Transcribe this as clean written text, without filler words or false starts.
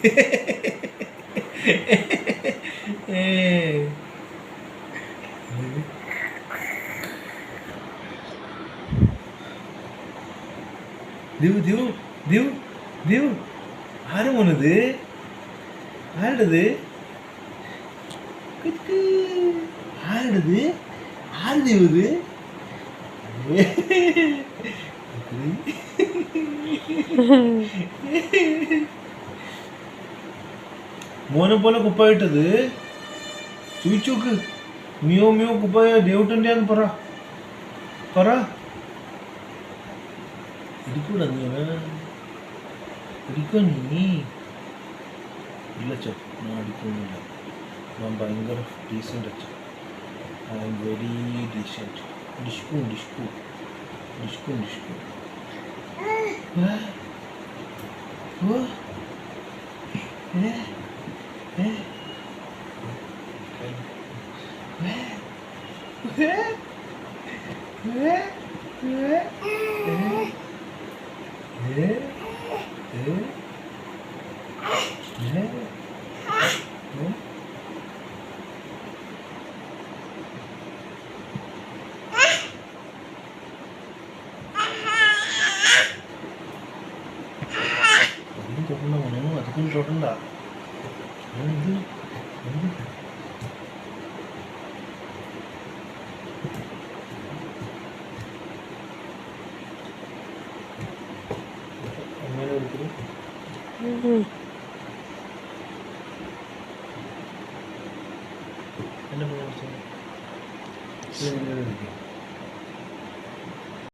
ദേവ് ദേവ് ദേവ് ദേവ് ആര് പോണത്? ആരുടേത്? ആരുടേത്? ആര് ദേവ് ഇത്? മോനെ പോലെ കുപ്പായിട്ടത് ചോദിച്ചോക്ക്. മിയോ മിയോ കുപ്പായ ദേവുട്ടൻ്റെയാന്ന് പറ. ഇടിക്കൂടാ നീ ഇടിക്കോ നീ? ഇല്ല അച്ഛോ, ഞാൻ അടിക്കൊന്നുമില്ല. ഞാൻ ഭയങ്കര ഡീസൻ്റ് അച്ഛൻ. I am very decent. ഡിഷ്കു തൊട്ടണ്ട മോനോ, അതൊന്നും തൊട്ടണ്ട. അങ്ങനെ ഒരിക്കലും